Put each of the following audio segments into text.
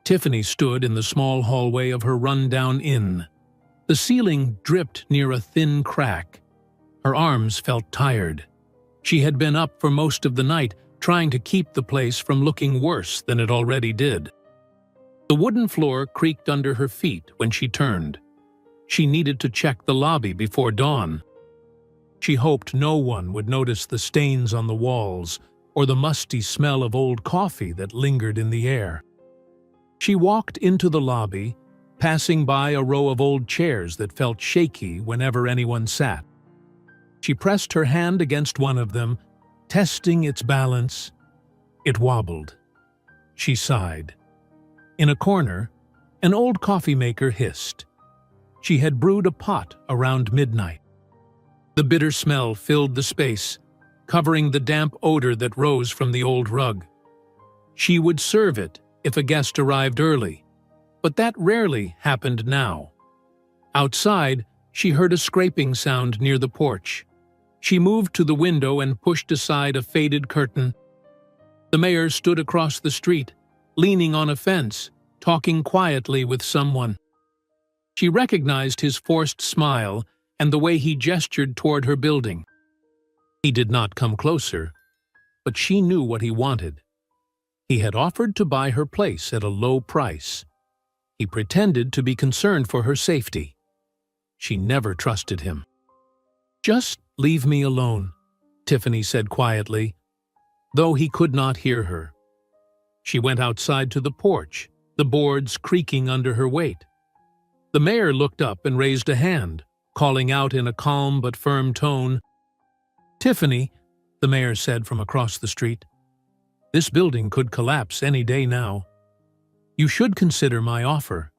Tiffany stood in the small hallway of her run-down inn. The ceiling dripped near a thin crack. Her arms felt tired. She had been up for most of the night, trying to keep the place from looking worse than it already did. The wooden floor creaked under her feet when she turned. She needed to check the lobby before dawn. She hoped no one would notice the stains on the walls or the musty smell of old coffee that lingered in the air. She walked into the lobby, passing by a row of old chairs that felt shaky whenever anyone sat. She pressed her hand against one of them, testing its balance. It wobbled. She sighed. In a corner, an old coffee maker hissed. She had brewed a pot around midnight. The bitter smell filled the space, covering the damp odor that rose from the old rug. She would serve it if a guest arrived early, but that rarely happened now. Outside, she heard a scraping sound near the porch. She moved to the window and pushed aside a faded curtain. The mayor stood across the street, leaning on a fence, talking quietly with someone. She recognized his forced smile and the way he gestured toward her building. He did not come closer, but she knew what he wanted. He had offered to buy her place at a low price. He pretended to be concerned for her safety. She never trusted him. "Just leave me alone," Tiffany said quietly, though he could not hear her. She went outside to the porch, the boards creaking under her weight. The mayor looked up and raised a hand, calling out in a calm but firm tone. "Tiffany," the mayor said from across the street, "this building could collapse any day now. You should consider my offer.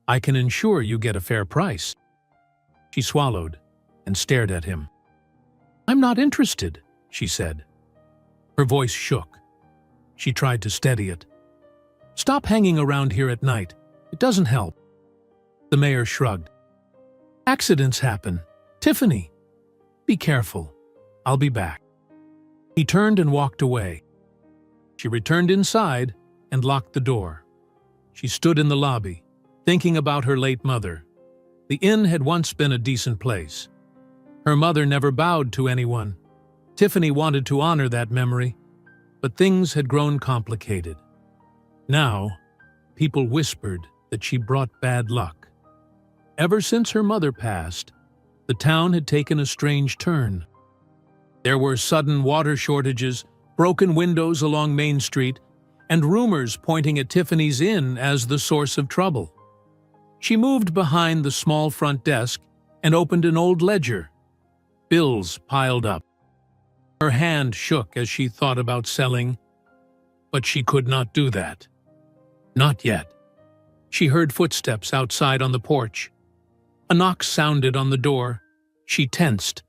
I can ensure you get a fair price." She swallowed and stared at him. "I'm not interested," she said. Her voice shook. She tried to steady it. "Stop hanging around here at night. It doesn't help." The mayor shrugged. "Accidents happen. Tiffany, be careful. I'll be back." He turned and walked away. She returned inside and locked the door. She stood in the lobby, thinking about her late mother. The inn had once been a decent place. Her mother never bowed to anyone. Tiffany wanted to honor that memory, but things had grown complicated. Now, people whispered that she brought bad luck. Ever since her mother passed, the town had taken a strange turn. There were sudden water shortages, broken windows along Main Street, and rumors pointing at Tiffany's inn as the source of trouble. She moved behind the small front desk and opened an old ledger. Bills piled up. Her hand shook as she thought about selling, but she could not do that. Not yet. She heard footsteps outside on the porch. A knock sounded on the door. She tensed,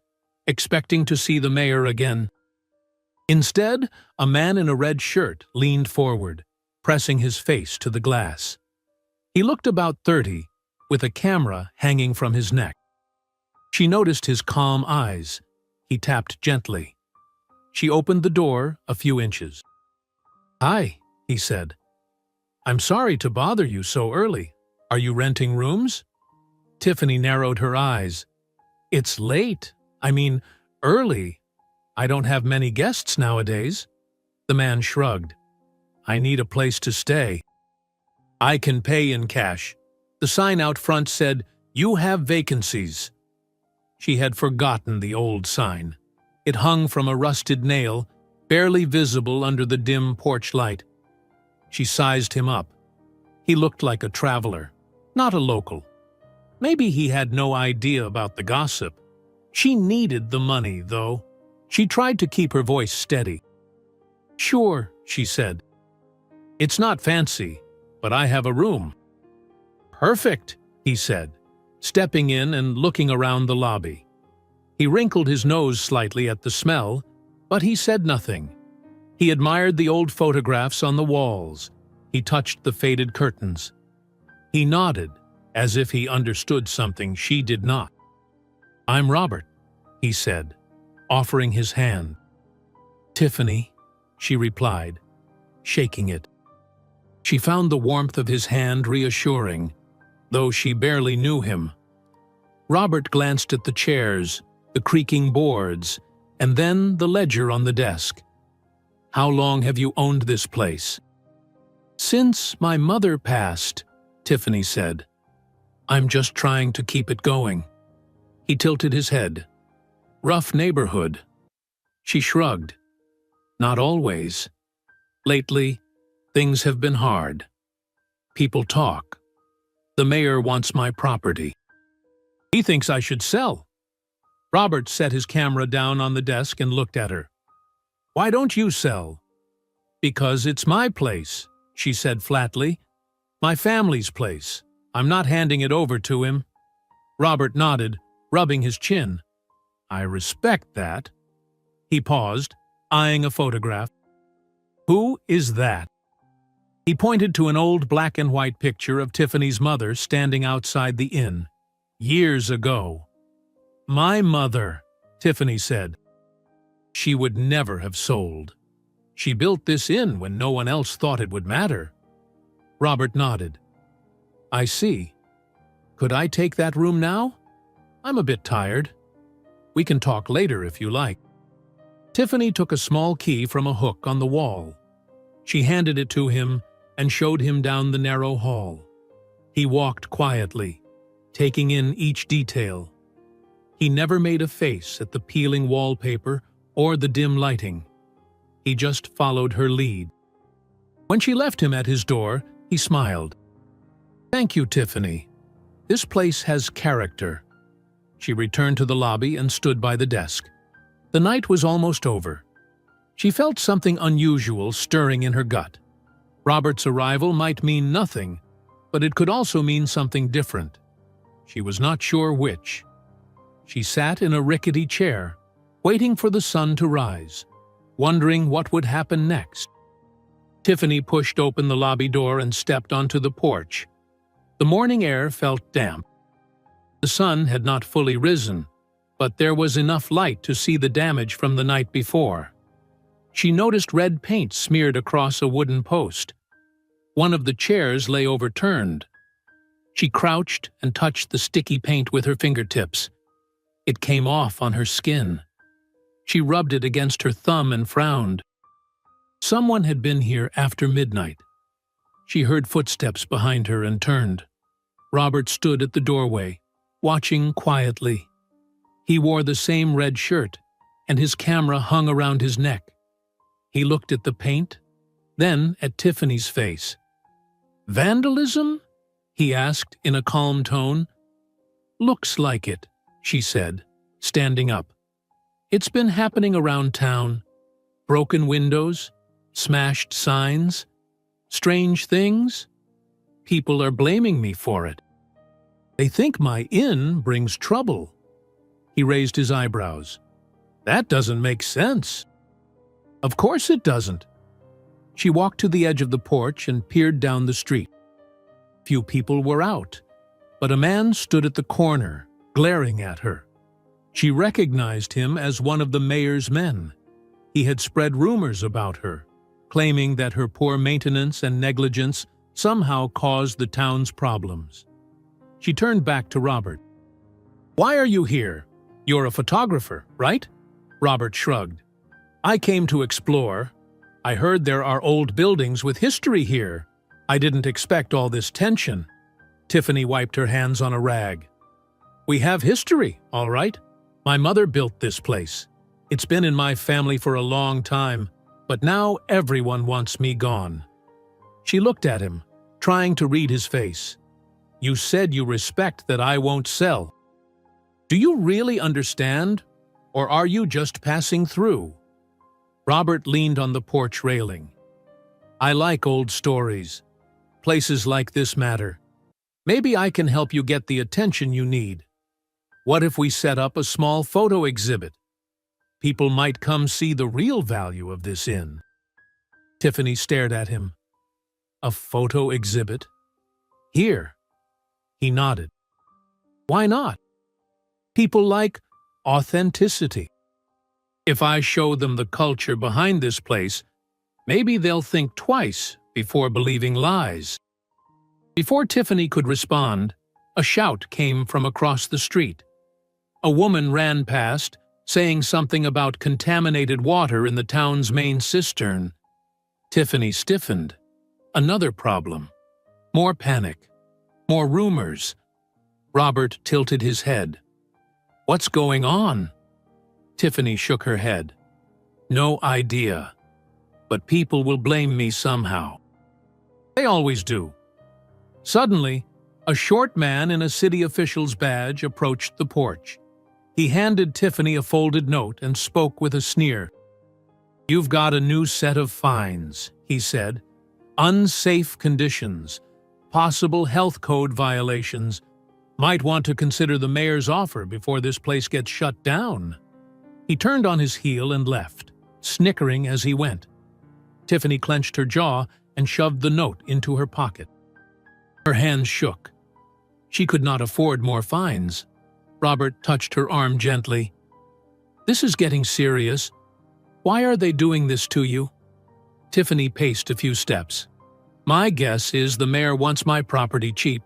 expecting to see the mayor again. Instead, a man in a red shirt leaned forward, pressing his face to the glass. He looked about 30, with a camera hanging from his neck. She noticed his calm eyes. He tapped gently. She opened the door a few inches. "Hi," he said. "I'm sorry to bother you so early. Are you renting rooms?" Tiffany narrowed her eyes. "It's late. I mean, early. I don't have many guests nowadays." The man shrugged. "I need a place to stay." "I can pay in cash." The sign out front said, "You have vacancies." She had forgotten the old sign. It hung from a rusted nail, barely visible under the dim porch light. She sized him up. He looked like a traveler, not a local. Maybe he had no idea about the gossip. She needed the money, though. She tried to keep her voice steady. "Sure," she said. "It's not fancy, but I have a room." "Perfect," he said, stepping in and looking around the lobby. He wrinkled his nose slightly at the smell, but he said nothing. He admired the old photographs on the walls. He touched the faded curtains. He nodded, as if he understood something she did not. "I'm Robert," he said, offering his hand. "Tiffany," she replied, shaking it. She found the warmth of his hand reassuring, though she barely knew him. Robert glanced at the chairs, the creaking boards, and then the ledger on the desk. "How long have you owned this place?" "Since my mother passed," Tiffany said. "I'm just trying to keep it going." He tilted his head. "Rough neighborhood." She shrugged. "Not always. Lately, things have been hard. People talk. The mayor wants my property. He thinks I should sell." Robert set his camera down on the desk and looked at her. "Why don't you sell?" "Because it's my place," she said flatly. "My family's place. I'm not handing it over to him." Robert nodded, rubbing his chin. "I respect that." He paused, eyeing a photograph. "Who is that?" He pointed to an old black-and-white picture of Tiffany's mother standing outside the inn. "Years ago." "My mother," Tiffany said. "She would never have sold. She built this inn when no one else thought it would matter." Robert nodded. "I see. Could I take that room now? I'm a bit tired. We can talk later if you like." Tiffany took a small key from a hook on the wall. She handed it to him and showed him down the narrow hall. He walked quietly, taking in each detail. He never made a face at the peeling wallpaper or the dim lighting. He just followed her lead. When she left him at his door, he smiled. "Thank you, Tiffany. This place has character." She returned to the lobby and stood by the desk. The night was almost over. She felt something unusual stirring in her gut. Robert's arrival might mean nothing, but it could also mean something different. She was not sure which. She sat in a rickety chair, waiting for the sun to rise, wondering what would happen next. Tiffany pushed open the lobby door and stepped onto the porch. The morning air felt damp. The sun had not fully risen, but there was enough light to see the damage from the night before. She noticed red paint smeared across a wooden post. One of the chairs lay overturned. She crouched and touched the sticky paint with her fingertips. It came off on her skin. She rubbed it against her thumb and frowned. Someone had been here after midnight. She heard footsteps behind her and turned. Robert stood at the doorway, watching quietly. He wore the same red shirt, and his camera hung around his neck. He looked at the paint, then at Tiffany's face. "Vandalism?" he asked in a calm tone. "Looks like it," she said, standing up. "It's been happening around town. Broken windows, smashed signs, strange things. People are blaming me for it. They think my inn brings trouble." He raised his eyebrows. "That doesn't make sense." "Of course it doesn't." She walked to the edge of the porch and peered down the street. Few people were out, but a man stood at the corner, glaring at her. She recognized him as one of the mayor's men. He had spread rumors about her, claiming that her poor maintenance and negligence somehow caused the town's problems. She turned back to Robert. "Why are you here? You're a photographer, right?" Robert shrugged. "I came to explore. I heard there are old buildings with history here. I didn't expect all this tension." Tiffany wiped her hands on a rag. "We have history, all right. My mother built this place. It's been in my family for a long time, but now everyone wants me gone." She looked at him, trying to read his face. "You said you respect that I won't sell. Do you really understand, or are you just passing through?" Robert leaned on the porch railing. "I like old stories. Places like this matter. Maybe I can help you get the attention you need. What if we set up a small photo exhibit? People might come see the real value of this inn." Tiffany stared at him. "A photo exhibit? Here." He nodded. "Why not? People like authenticity. If I show them the culture behind this place, maybe they'll think twice before believing lies. Before Tiffany could respond, a shout came from across the street. A woman ran past, saying something about contaminated water in the town's main cistern. Tiffany stiffened. Another problem. More panic. More rumors. Robert tilted his head. "What's going on?" Tiffany shook her head. "No idea. But people will blame me somehow. They always do." Suddenly, a short man in a city official's badge approached the porch. He handed Tiffany a folded note and spoke with a sneer. "You've got a new set of fines," he said. "Unsafe conditions, possible health code violations. Might want to consider the mayor's offer before this place gets shut down." He turned on his heel and left, snickering as he went. Tiffany clenched her jaw and shoved the note into her pocket. Her hands shook. She could not afford more fines. Robert touched her arm gently. "This is getting serious. Why are they doing this to you?" Tiffany paced a few steps. "My guess is the mayor wants my property cheap.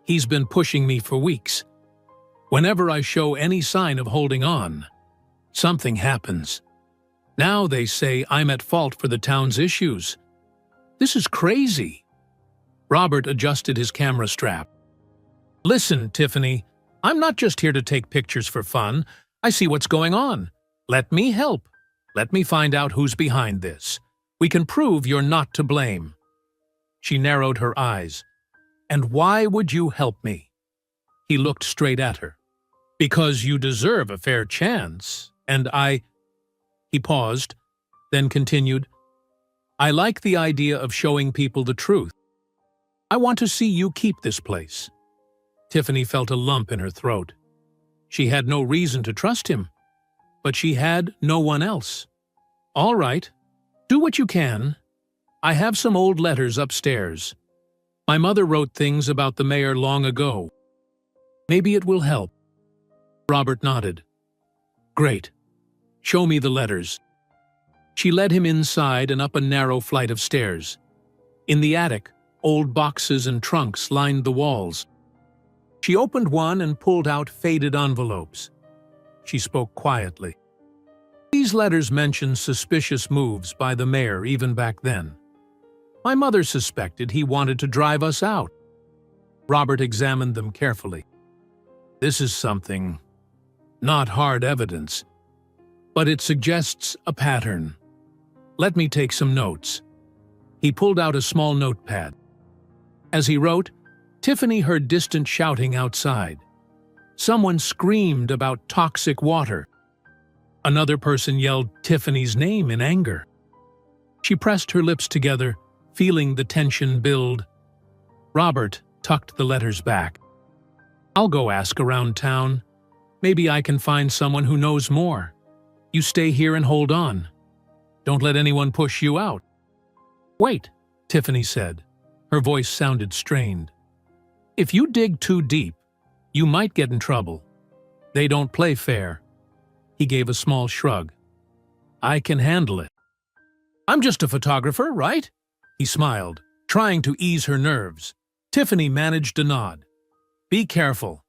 He's been pushing me for weeks. Whenever I show any sign of holding on, something happens. Now they say I'm at fault for the town's issues. This is crazy." Robert adjusted his camera strap. "Listen, Tiffany, I'm not just here to take pictures for fun. I see what's going on. Let me help. Let me find out who's behind this. We can prove you're not to blame." She narrowed her eyes. "And why would you help me?" He looked straight at her. "Because you deserve a fair chance, and I—" He paused, then continued, "I like the idea of showing people the truth. I want to see you keep this place." Tiffany felt a lump in her throat. She had no reason to trust him, but she had no one else. "All right, do what you can. I have some old letters upstairs. My mother wrote things about the mayor long ago. Maybe it will help." Robert nodded. "Great. Show me the letters." She led him inside and up a narrow flight of stairs. In the attic, old boxes and trunks lined the walls. She opened one and pulled out faded envelopes. She spoke quietly. "These letters mention suspicious moves by the mayor even back then. My mother suspected he wanted to drive us out." Robert examined them carefully. "This is something, not hard evidence, but it suggests a pattern. Let me take some notes." He pulled out a small notepad. As he wrote, Tiffany heard distant shouting outside. Someone screamed about toxic water. Another person yelled Tiffany's name in anger. She pressed her lips together, feeling the tension build. Robert tucked the letters back. "I'll go ask around town. Maybe I can find someone who knows more. You stay here and hold on. Don't let anyone push you out." "Wait," Tiffany said. Her voice sounded strained. "If you dig too deep, you might get in trouble. They don't play fair." He gave a small shrug. "I can handle it." "I'm just a photographer, right?" He smiled, trying to ease her nerves. Tiffany managed a nod. "Be careful."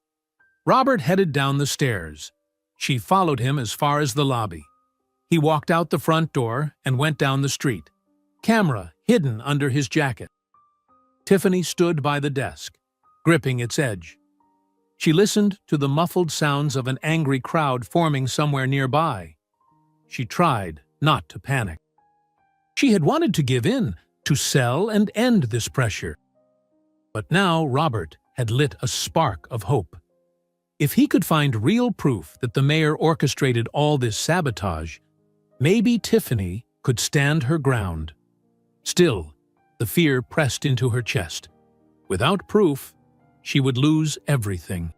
Robert headed down the stairs. She followed him as far as the lobby. He walked out the front door and went down the street, camera hidden under his jacket. Tiffany stood by the desk, gripping its edge. She listened to the muffled sounds of an angry crowd forming somewhere nearby. She tried not to panic. She had wanted to give in, to sell and end this pressure. But now Robert had lit a spark of hope. If he could find real proof that the mayor orchestrated all this sabotage, maybe Tiffany could stand her ground. Still, the fear pressed into her chest. Without proof, she would lose everything.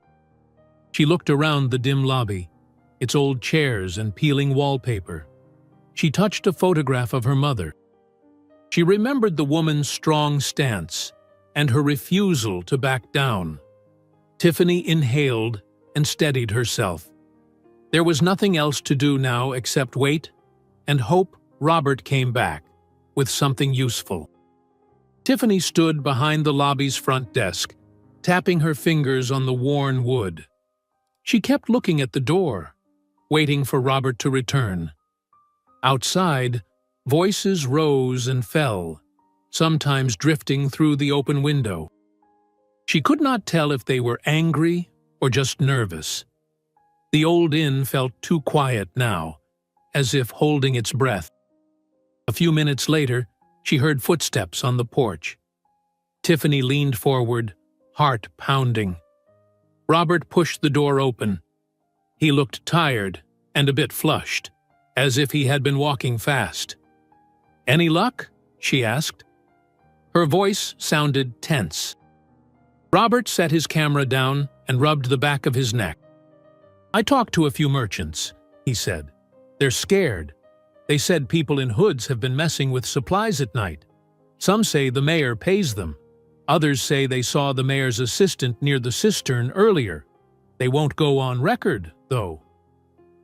She looked around the dim lobby, its old chairs and peeling wallpaper. She touched a photograph of her mother. She remembered the woman's strong stance and her refusal to back down. Tiffany inhaled and steadied herself. There was nothing else to do now except wait and hope Robert came back with something useful. Tiffany stood behind the lobby's front desk, tapping her fingers on the worn wood. She kept looking at the door, waiting for Robert to return. Outside, voices rose and fell, sometimes drifting through the open window. She could not tell if they were angry or just nervous. The old inn felt too quiet now, as if holding its breath. A few minutes later, she heard footsteps on the porch. Tiffany leaned forward, heart pounding. Robert pushed the door open. He looked tired and a bit flushed, as if he had been walking fast. "Any luck?" she asked. Her voice sounded tense. Robert set his camera down and rubbed the back of his neck. "I talked to a few merchants," he said. "They're scared. They said people in hoods have been messing with supplies at night. Some say the mayor pays them. Others say they saw the mayor's assistant near the cistern earlier. They won't go on record, though."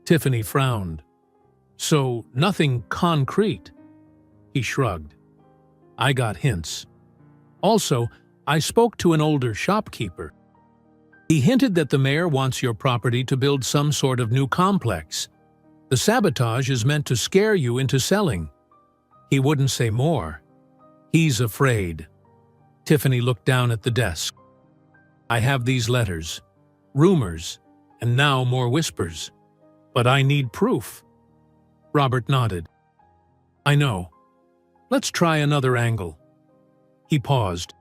Tiffany frowned. "So, nothing concrete?" He shrugged. "I got hints. Also, I spoke to an older shopkeeper. He hinted that the mayor wants your property to build some sort of new complex. The sabotage is meant to scare you into selling. He wouldn't say more. He's afraid." Tiffany looked down at the desk. "I have these letters, rumors, and now more whispers. But I need proof." Robert nodded. "I know. Let's try another angle." He paused.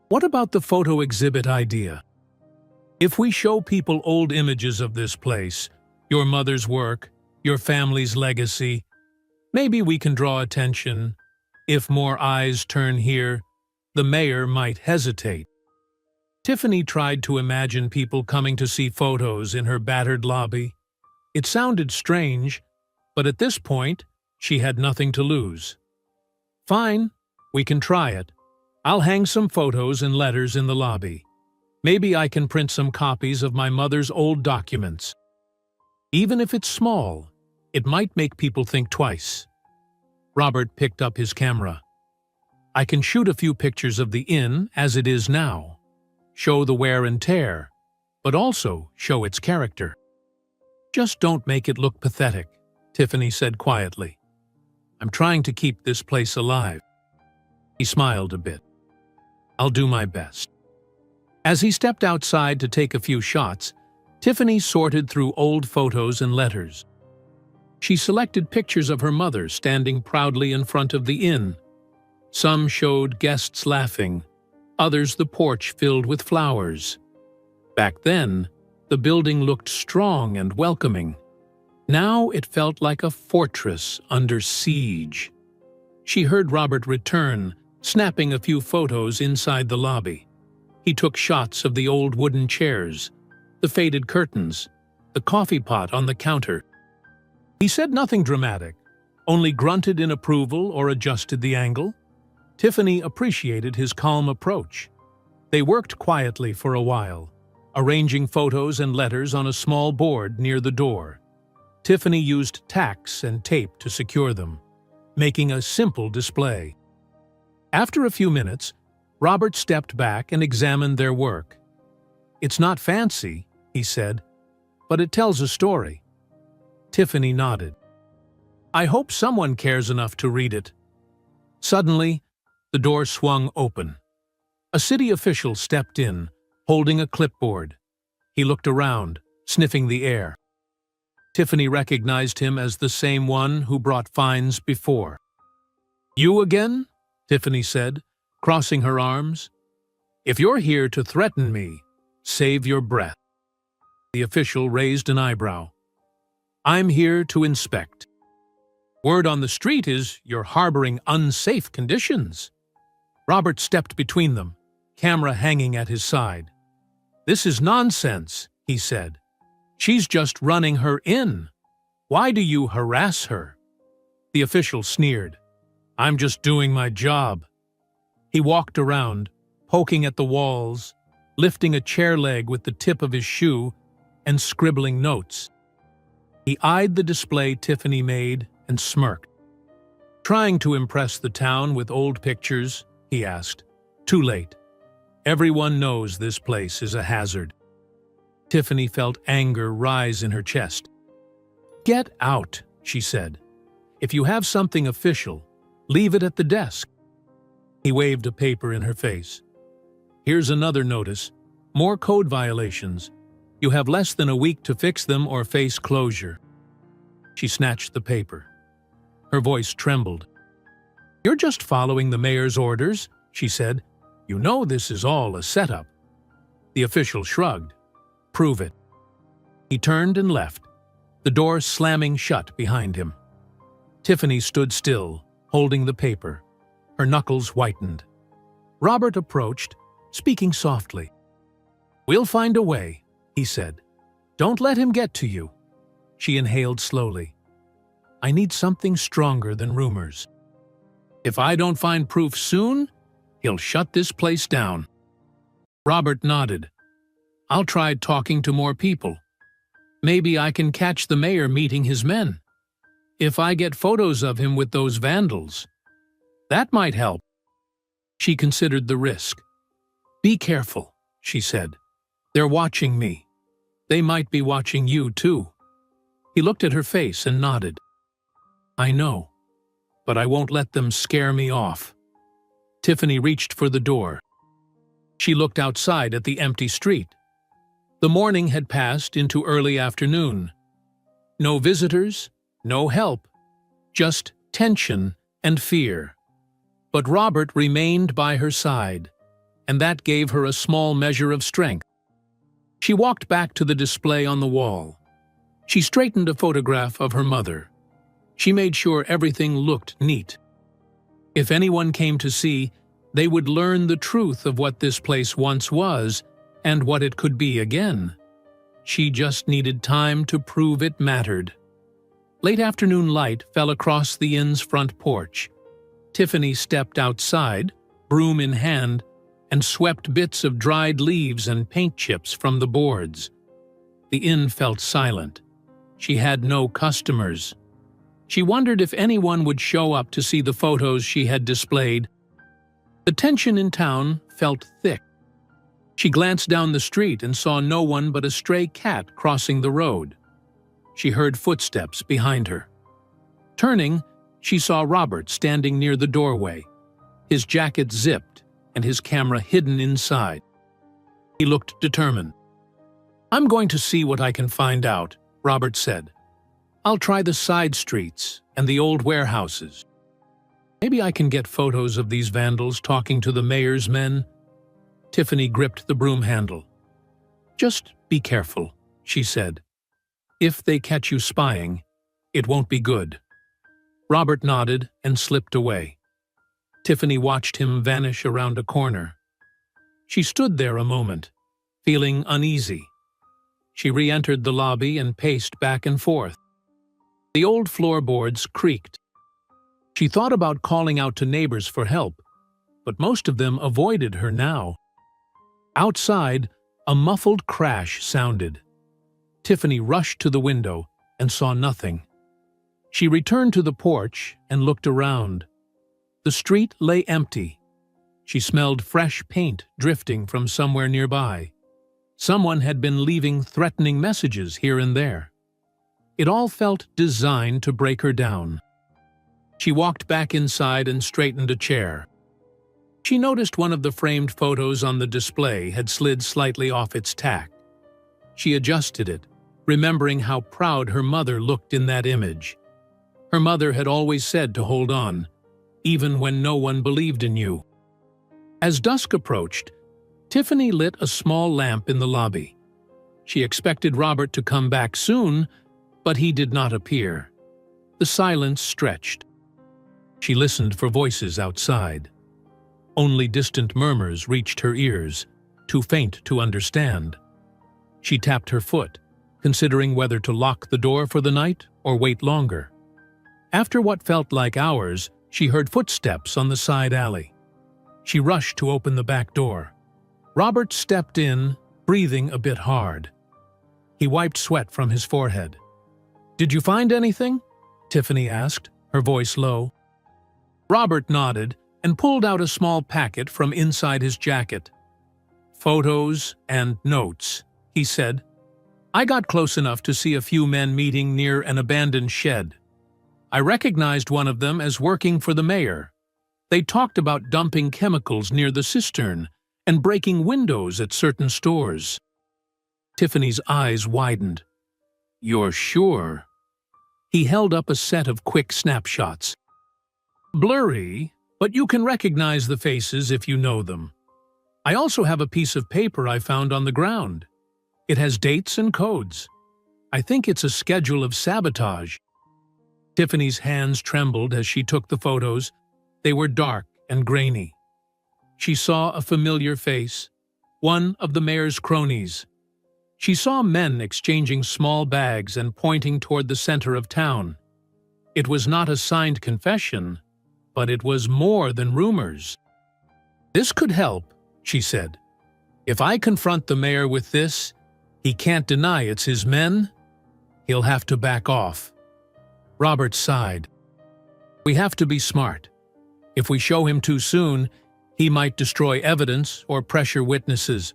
"What about the photo exhibit idea? If we show people old images of this place, your mother's work, your family's legacy, maybe we can draw attention. If more eyes turn here, the mayor might hesitate." Tiffany tried to imagine people coming to see photos in her battered lobby. It sounded strange, but at this point, she had nothing to lose. "Fine, we can try it. I'll hang some photos and letters in the lobby. Maybe I can print some copies of my mother's old documents. Even if it's small, it might make people think twice." Robert picked up his camera. "I can shoot a few pictures of the inn as it is now, show the wear and tear, but also show its character." "Just don't make it look pathetic," Tiffany said quietly. "I'm trying to keep this place alive." He smiled a bit. "I'll do my best." As he stepped outside to take a few shots, Tiffany sorted through old photos and letters. She selected pictures of her mother standing proudly in front of the inn. Some showed guests laughing, others the porch filled with flowers. Back then, the building looked strong and welcoming. Now it felt like a fortress under siege. She heard Robert return, snapping a few photos inside the lobby. He took shots of the old wooden chairs, the faded curtains, the coffee pot on the counter. He said nothing dramatic, only grunted in approval or adjusted the angle. Tiffany appreciated his calm approach. They worked quietly for a while, arranging photos and letters on a small board near the door. Tiffany used tacks and tape to secure them, making a simple display. After a few minutes, Robert stepped back and examined their work. "It's not fancy," he said, "but it tells a story." Tiffany nodded. "I hope someone cares enough to read it." Suddenly, the door swung open. A city official stepped in, holding a clipboard. He looked around, sniffing the air. Tiffany recognized him as the same one who brought fines before. "You again?" Tiffany said, crossing her arms. "If you're here to threaten me, save your breath." The official raised an eyebrow. "I'm here to inspect. Word on the street is you're harboring unsafe conditions." Robert stepped between them, camera hanging at his side. "This is nonsense," he said. "She's just running her inn. Why do you harass her?" The official sneered. "I'm just doing my job." He walked around, poking at the walls, lifting a chair leg with the tip of his shoe, and scribbling notes. He eyed the display Tiffany made and smirked. "Trying to impress the town with old pictures," he asked. Too late. Everyone knows this place is a hazard. Tiffany felt anger rise in her chest. Get out, she said. If you have something official, leave it at the desk. He waved a paper in her face. Here's another notice. More code violations. You have less than a week to fix them or face closure. She snatched the paper. Her voice trembled. You're just following the mayor's orders, she said. You know this is all a setup. The official shrugged. Prove it. He turned and left, the door slamming shut behind him. Tiffany stood still, holding the paper. Her knuckles whitened. Robert approached, speaking softly. We'll find a way, he said. Don't let him get to you. She inhaled slowly. I need something stronger than rumors. If I don't find proof soon, he'll shut this place down. Robert nodded. I'll try talking to more people. Maybe I can catch the mayor meeting his men. If I get photos of him with those vandals, that might help. She considered the risk. Be careful, she said. They're watching me. They might be watching you, too. He looked at her face and nodded. I know, but I won't let them scare me off. Tiffany reached for the door. She looked outside at the empty street. The morning had passed into early afternoon. No visitors, no help, just tension and fear. But Robert remained by her side, and that gave her a small measure of strength. She walked back to the display on the wall. She straightened a photograph of her mother. She made sure everything looked neat. If anyone came to see, they would learn the truth of what this place once was and what it could be again. She just needed time to prove it mattered. Late afternoon light fell across the inn's front porch. Tiffany stepped outside, broom in hand, and swept bits of dried leaves and paint chips from the boards. The inn felt silent. She had no customers. She wondered if anyone would show up to see the photos she had displayed. The tension in town felt thick. She glanced down the street and saw no one but a stray cat crossing the road. She heard footsteps behind her. Turning, she saw Robert standing near the doorway, his jacket zipped and his camera hidden inside. He looked determined. I'm going to see what I can find out, Robert said. I'll try the side streets and the old warehouses. Maybe I can get photos of these vandals talking to the mayor's men. Tiffany gripped the broom handle. Just be careful, she said. If they catch you spying, it won't be good. Robert nodded and slipped away. Tiffany watched him vanish around a corner. She stood there a moment, feeling uneasy. She re-entered the lobby and paced back and forth. The old floorboards creaked. She thought about calling out to neighbors for help, but most of them avoided her now. Outside, a muffled crash sounded. Tiffany rushed to the window and saw nothing. She returned to the porch and looked around. The street lay empty. She smelled fresh paint drifting from somewhere nearby. Someone had been leaving threatening messages here and there. It all felt designed to break her down. She walked back inside and straightened a chair. She noticed one of the framed photos on the display had slid slightly off its tack. She adjusted it, remembering how proud her mother looked in that image. Her mother had always said to hold on, even when no one believed in you. As dusk approached, Tiffany lit a small lamp in the lobby. She expected Robert to come back soon, but he did not appear. The silence stretched. She listened for voices outside. Only distant murmurs reached her ears, too faint to understand. She tapped her foot, considering whether to lock the door for the night or wait longer. After what felt like hours, she heard footsteps on the side alley. She rushed to open the back door. Robert stepped in, breathing a bit hard. He wiped sweat from his forehead. "Did you find anything?" Tiffany asked, her voice low. Robert nodded and pulled out a small packet from inside his jacket. "Photos and notes," he said. "I got close enough to see a few men meeting near an abandoned shed. I recognized one of them as working for the mayor. They talked about dumping chemicals near the cistern and breaking windows at certain stores." Tiffany's eyes widened. "You're sure?" He held up a set of quick snapshots. "Blurry, but you can recognize the faces if you know them. I also have a piece of paper I found on the ground. It has dates and codes. I think it's a schedule of sabotage." Tiffany's hands trembled as she took the photos. They were dark and grainy. She saw a familiar face, one of the mayor's cronies. She saw men exchanging small bags and pointing toward the center of town. It was not a signed confession, but it was more than rumors. "This could help," she said. "If I confront the mayor with this, he can't deny it's his men. He'll have to back off." Robert sighed. "We have to be smart. If we show him too soon, he might destroy evidence or pressure witnesses.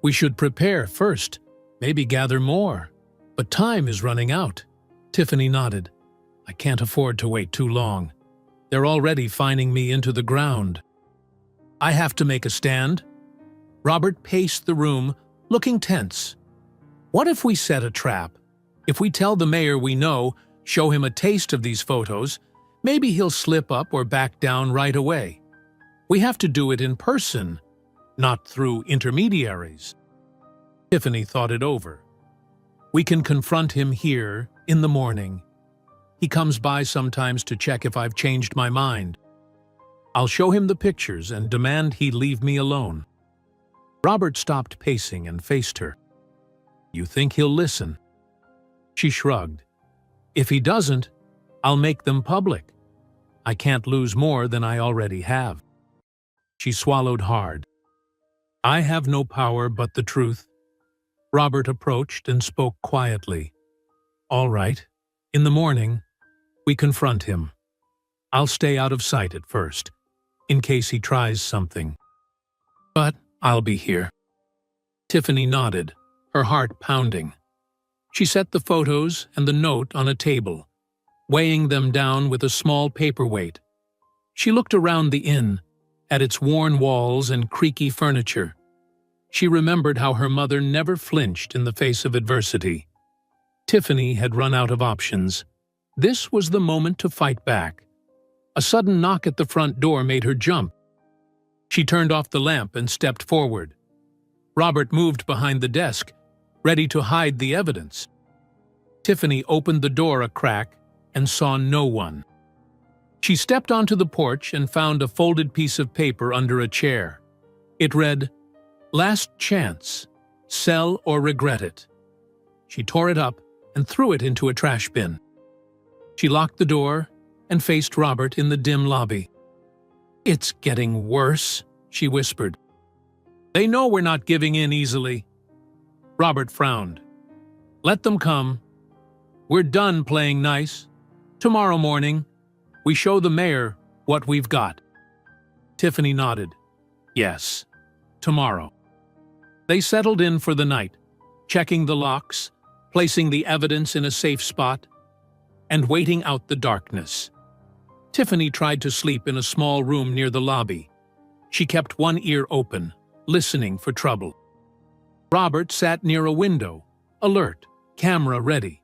We should prepare first, maybe gather more. But time is running out." Tiffany nodded. "I can't afford to wait too long. They're already fining me into the ground. I have to make a stand." Robert paced the room, looking tense. "What if we set a trap? If we tell the mayor we know, show him a taste of these photos, maybe he'll slip up or back down right away. We have to do it in person, not through intermediaries." Tiffany thought it over. "We can confront him here in the morning. He comes by sometimes to check if I've changed my mind. I'll show him the pictures and demand he leave me alone." Robert stopped pacing and faced her. "You think he'll listen?" She shrugged. "If he doesn't, I'll make them public. I can't lose more than I already have." She swallowed hard. "I have no power but the truth." Robert approached and spoke quietly. "All right. In the morning, we confront him. I'll stay out of sight at first, in case he tries something. But I'll be here." Tiffany nodded, her heart pounding. She set the photos and the note on a table, weighing them down with a small paperweight. She looked around the inn, at its worn walls and creaky furniture. She remembered how her mother never flinched in the face of adversity. Tiffany had run out of options. This was the moment to fight back. A sudden knock at the front door made her jump. She turned off the lamp and stepped forward. Robert moved behind the desk, ready to hide the evidence. Tiffany opened the door a crack and saw no one. She stepped onto the porch and found a folded piece of paper under a chair. It read, "Last chance. Sell or regret it." She tore it up and threw it into a trash bin. She locked the door and faced Robert in the dim lobby. "It's getting worse," she whispered. "They know we're not giving in easily." Robert frowned. "Let them come. We're done playing nice. Tomorrow morning, we show the mayor what we've got." Tiffany nodded. "Yes, tomorrow." They settled in for the night, checking the locks, placing the evidence in a safe spot, and waiting out the darkness. Tiffany tried to sleep in a small room near the lobby. She kept one ear open, listening for trouble. Robert sat near a window, alert, camera ready.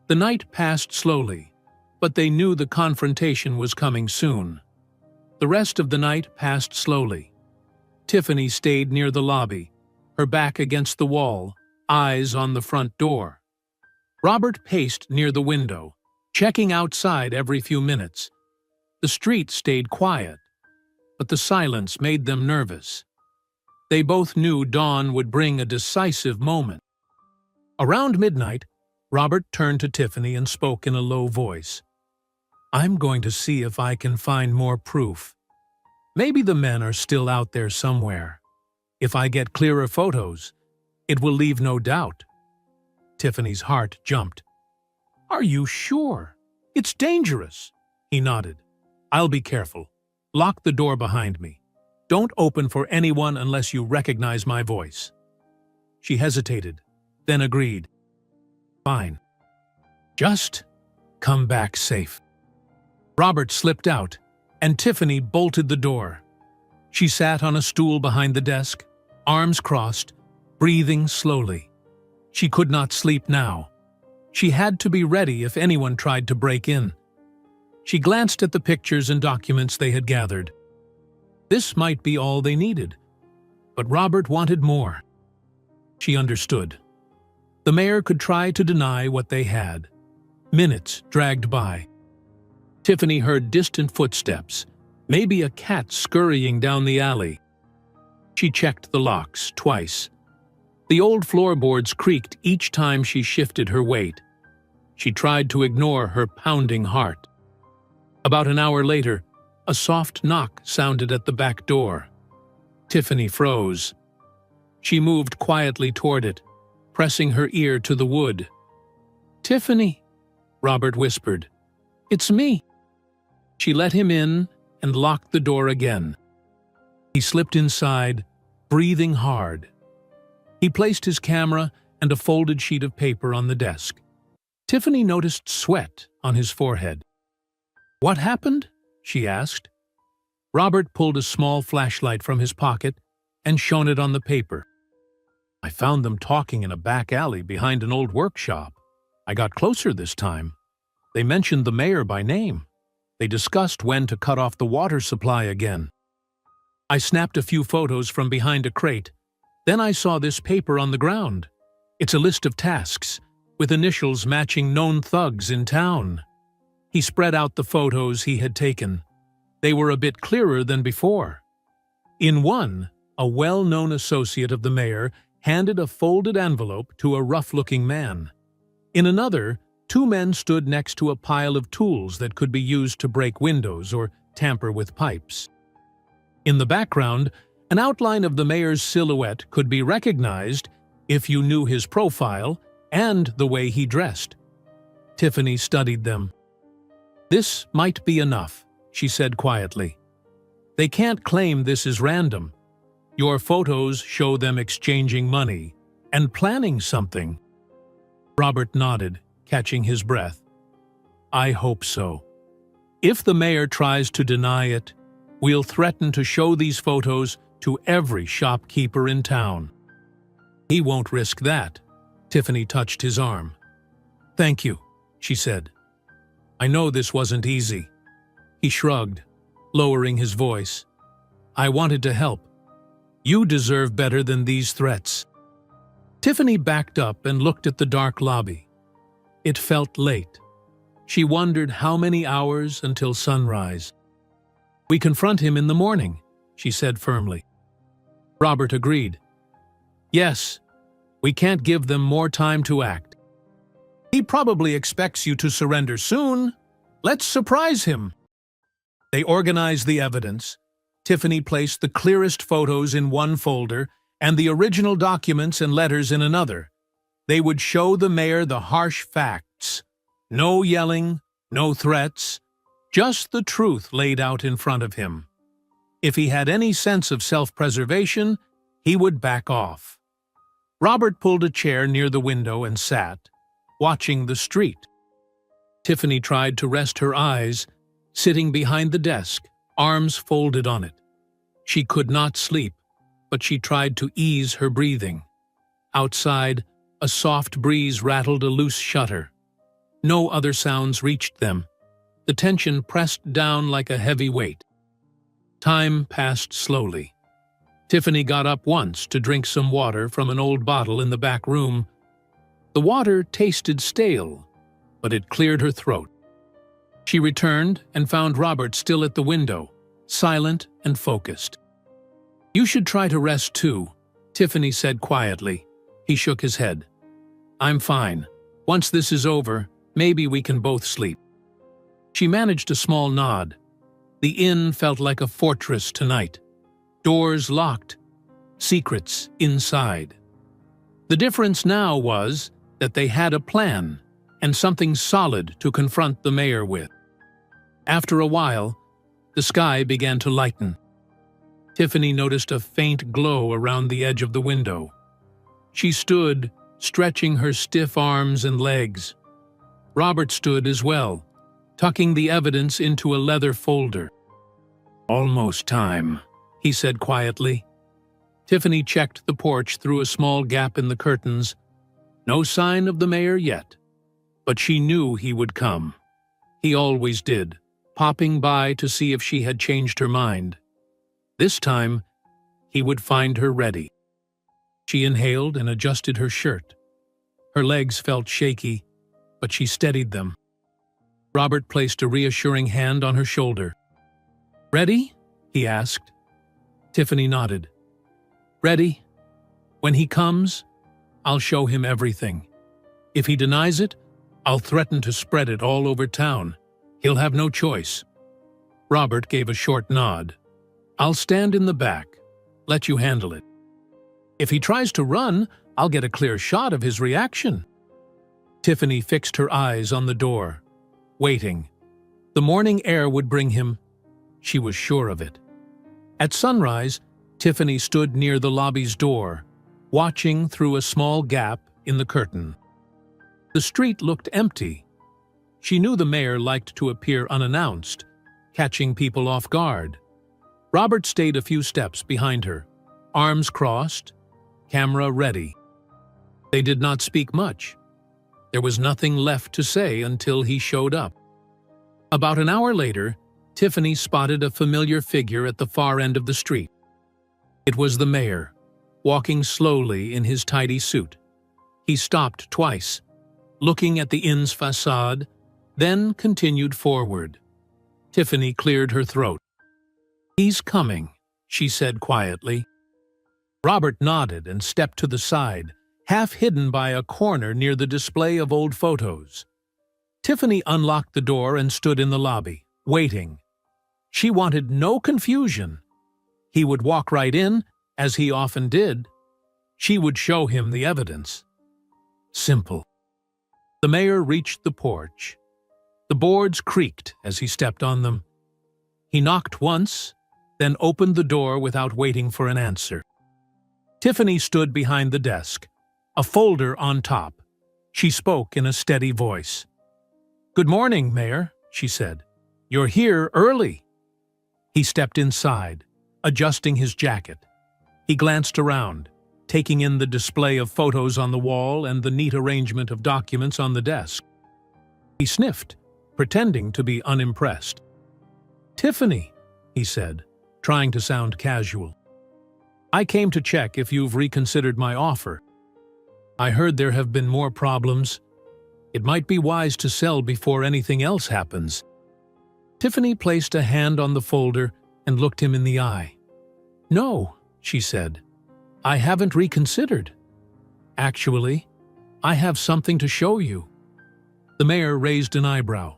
The night passed slowly, but they knew the confrontation was coming soon. The rest of the night passed slowly. Tiffany stayed near the lobby, her back against the wall, eyes on the front door. Robert paced near the window, checking outside every few minutes. The street stayed quiet, but the silence made them nervous. They both knew dawn would bring a decisive moment. Around midnight, Robert turned to Tiffany and spoke in a low voice. "I'm going to see if I can find more proof. Maybe the men are still out there somewhere. If I get clearer photos, it will leave no doubt." Tiffany's heart jumped. "Are you sure? It's dangerous." He nodded. "I'll be careful. Lock the door behind me. Don't open for anyone unless you recognize my voice." She hesitated, then agreed. "Fine. Just come back safe." Robert slipped out, and Tiffany bolted the door. She sat on a stool behind the desk, arms crossed, breathing slowly. She could not sleep now. She had to be ready if anyone tried to break in. She glanced at the pictures and documents they had gathered. This might be all they needed, but Robert wanted more. She understood. The mayor could try to deny what they had. Minutes dragged by. Tiffany heard distant footsteps, maybe a cat scurrying down the alley. She checked the locks twice. The old floorboards creaked each time she shifted her weight. She tried to ignore her pounding heart. About an hour later, a soft knock sounded at the back door. Tiffany froze. She moved quietly toward it, pressing her ear to the wood. "Tiffany," Robert whispered. "It's me." She let him in and locked the door again. He slipped inside, breathing hard. He placed his camera and a folded sheet of paper on the desk. Tiffany noticed sweat on his forehead. "What happened?" she asked. Robert pulled a small flashlight from his pocket and shone it on the paper. "I found them talking in a back alley behind an old workshop. I got closer this time. They mentioned the mayor by name. They discussed when to cut off the water supply again. I snapped a few photos from behind a crate. Then I saw this paper on the ground. It's a list of tasks, with initials matching known thugs in town." He spread out the photos he had taken. They were a bit clearer than before. In one, a well-known associate of the mayor handed a folded envelope to a rough-looking man. In another, two men stood next to a pile of tools that could be used to break windows or tamper with pipes. In the background, an outline of the mayor's silhouette could be recognized if you knew his profile and the way he dressed. Tiffany studied them. "This might be enough," she said quietly. "They can't claim this is random. Your photos show them exchanging money and planning something." Robert nodded, catching his breath. "I hope so. If the mayor tries to deny it, we'll threaten to show these photos to every shopkeeper in town." "He won't risk that." Tiffany touched his arm. "Thank you," she said. "I know this wasn't easy." He shrugged, lowering his voice. "I wanted to help. You deserve better than these threats." Tiffany backed up and looked at the dark lobby. It felt late. She wondered how many hours until sunrise. "We confront him in the morning," she said firmly. Robert agreed. "Yes, we can't give them more time to act. He probably expects you to surrender soon. Let's surprise him." They organized the evidence. Tiffany placed the clearest photos in one folder and the original documents and letters in another. They would show the mayor the harsh facts. No yelling, no threats, just the truth laid out in front of him. If he had any sense of self-preservation, he would back off. Robert pulled a chair near the window and sat, watching the street. Tiffany tried to rest her eyes, sitting behind the desk, arms folded on it. She could not sleep, but she tried to ease her breathing. Outside, a soft breeze rattled a loose shutter. No other sounds reached them. The tension pressed down like a heavy weight. Time passed slowly. Tiffany got up once to drink some water from an old bottle in the back room. The water tasted stale, but it cleared her throat. She returned and found Robert still at the window, silent and focused. "You should try to rest too," Tiffany said quietly. He shook his head. "I'm fine. Once this is over, maybe we can both sleep." She managed a small nod. The inn felt like a fortress tonight. Doors locked, secrets inside. The difference now was that they had a plan and something solid to confront the mayor with. After a while, The sky began to lighten. Tiffany noticed a faint glow around the edge of the window. She stood, stretching her stiff arms and legs. Robert stood as well, tucking the evidence into a leather folder. "Almost time," he said quietly. Tiffany checked the porch through a small gap in the curtains. No sign of the mayor yet, but she knew he would come. He always did, popping by to see if she had changed her mind. This time, he would find her ready. She inhaled and adjusted her shirt. Her legs felt shaky, but she steadied them. Robert placed a reassuring hand on her shoulder. "Ready?" he asked. Tiffany nodded. "Ready? When he comes, I'll show him everything. If he denies it, I'll threaten to spread it all over town. He'll have no choice." Robert gave a short nod. "I'll stand in the back. Let you handle it. If he tries to run, I'll get a clear shot of his reaction." Tiffany fixed her eyes on the door, waiting. The morning air would bring him. She was sure of it. At sunrise, Tiffany stood near the lobby's door, watching through a small gap in the curtain. The street looked empty. She knew the mayor liked to appear unannounced, catching people off guard. Robert stayed a few steps behind her, arms crossed, camera ready. They did not speak much. There was nothing left to say until he showed up. About an hour later, Tiffany spotted a familiar figure at the far end of the street. It was the mayor, walking slowly in his tidy suit. He stopped twice, looking at the inn's facade, then continued forward. Tiffany cleared her throat. "He's coming," she said quietly. Robert nodded and stepped to the side, half hidden by a corner near the display of old photos. Tiffany unlocked the door and stood in the lobby, waiting. She wanted no confusion. He would walk right in, as he often did. She would show him the evidence. Simple. The mayor reached the porch. The boards creaked as he stepped on them. He knocked once, then opened the door without waiting for an answer. Tiffany stood behind the desk, a folder on top. She spoke in a steady voice. "Good morning, Mayor," she said. "You're here early." He stepped inside, adjusting his jacket. He glanced around, taking in the display of photos on the wall and the neat arrangement of documents on the desk. He sniffed, pretending to be unimpressed. "Tiffany," he said, trying to sound casual. "I came to check if you've reconsidered my offer. I heard there have been more problems. It might be wise to sell before anything else happens." Tiffany placed a hand on the folder and looked him in the eye. "No," she said, "I haven't reconsidered. Actually, I have something to show you." The mayor raised an eyebrow.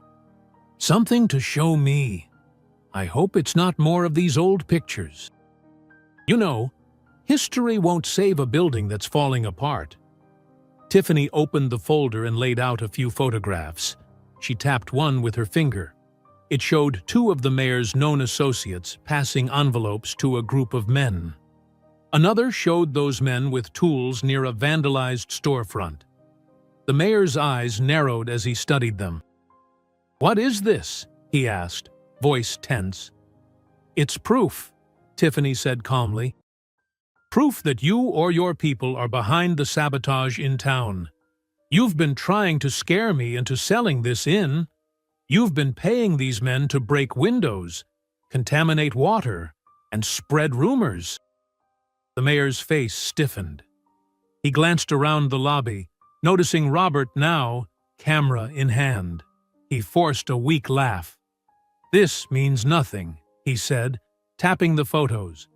"Something to show me? I hope it's not more of these old pictures. You know, history won't save a building that's falling apart." Tiffany opened the folder and laid out a few photographs. She tapped one with her finger. It showed two of the mayor's known associates passing envelopes to a group of men. Another showed those men with tools near a vandalized storefront. The mayor's eyes narrowed as he studied them. "What is this?" he asked, voice tense. "It's proof," Tiffany said calmly. "Proof that you or your people are behind the sabotage in town. You've been trying to scare me into selling this inn. You've been paying these men to break windows, contaminate water, and spread rumors." The mayor's face stiffened. He glanced around the lobby, noticing Robert now, camera in hand. He forced a weak laugh. "This means nothing," he said, tapping the photos.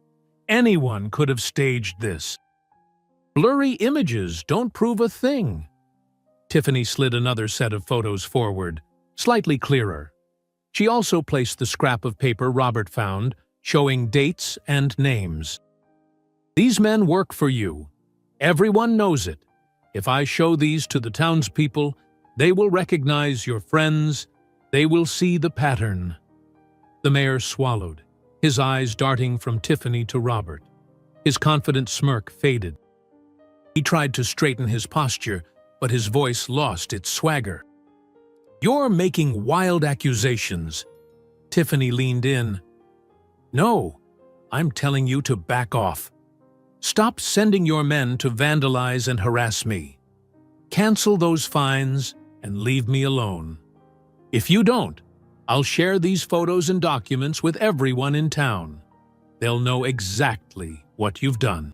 "Anyone could have staged this. Blurry images don't prove a thing." Tiffany slid another set of photos forward, slightly clearer. She also placed the scrap of paper Robert found, showing dates and names. "These men work for you. Everyone knows it. If I show these to the townspeople, they will recognize your friends. They will see the pattern." The mayor swallowed, his eyes darting from Tiffany to Robert. His confident smirk faded. He tried to straighten his posture, but his voice lost its swagger. "You're making wild accusations." Tiffany leaned in. "No, I'm telling you to back off. Stop sending your men to vandalize and harass me. Cancel those fines and leave me alone. If you don't, I'll share these photos and documents with everyone in town. They'll know exactly what you've done."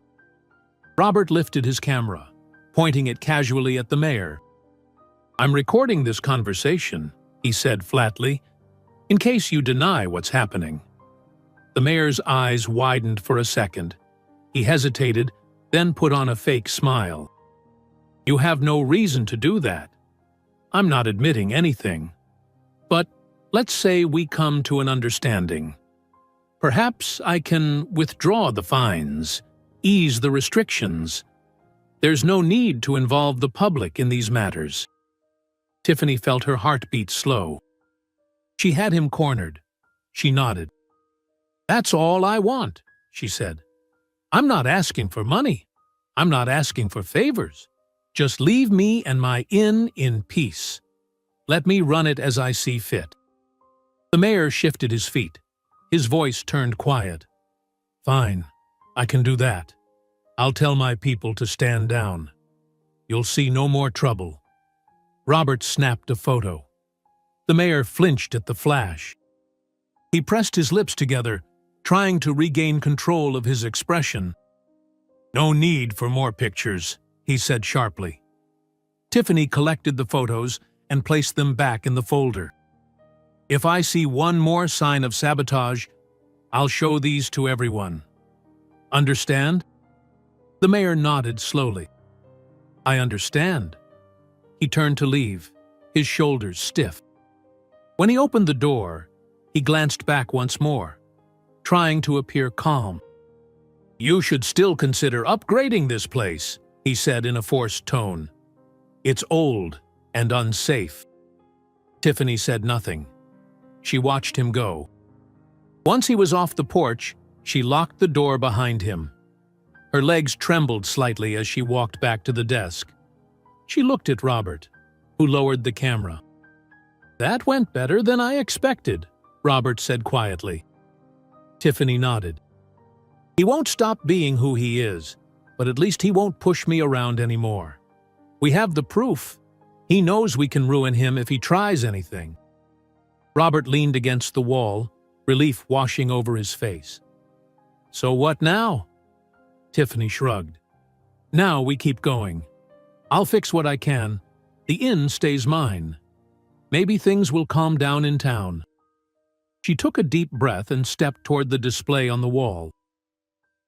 Robert lifted his camera, pointing it casually at the mayor. "I'm recording this conversation," he said flatly, "in case you deny what's happening." The mayor's eyes widened for a second. He hesitated, then put on a fake smile. "You have no reason to do that. I'm not admitting anything. But let's say we come to an understanding. Perhaps I can withdraw the fines, ease the restrictions. There's no need to involve the public in these matters." Tiffany felt her heartbeat slow. She had him cornered. She nodded. "That's all I want," she said. "I'm not asking for money. I'm not asking for favors. Just leave me and my inn in peace. Let me run it as I see fit." The mayor shifted his feet. His voice turned quiet. "Fine, I can do that. I'll tell my people to stand down. You'll see no more trouble." Robert snapped a photo. The mayor flinched at the flash. He pressed his lips together, trying to regain control of his expression. "No need for more pictures," he said sharply. Tiffany collected the photos and placed them back in the folder. "If I see one more sign of sabotage, I'll show these to everyone. Understand?" The mayor nodded slowly. "I understand." He turned to leave, his shoulders stiff. When he opened the door, he glanced back once more, trying to appear calm. "You should still consider upgrading this place," he said in a forced tone. "It's old and unsafe." Tiffany said nothing. She watched him go. Once he was off the porch, she locked the door behind him. Her legs trembled slightly as she walked back to the desk. She looked at Robert, who lowered the camera. "That went better than I expected," Robert said quietly. Tiffany nodded. "He won't stop being who he is, but at least he won't push me around anymore. We have the proof. He knows we can ruin him if he tries anything." Robert leaned against the wall, relief washing over his face. "So what now?" Tiffany shrugged. "Now we keep going. I'll fix what I can. The inn stays mine. Maybe things will calm down in town." She took a deep breath and stepped toward the display on the wall.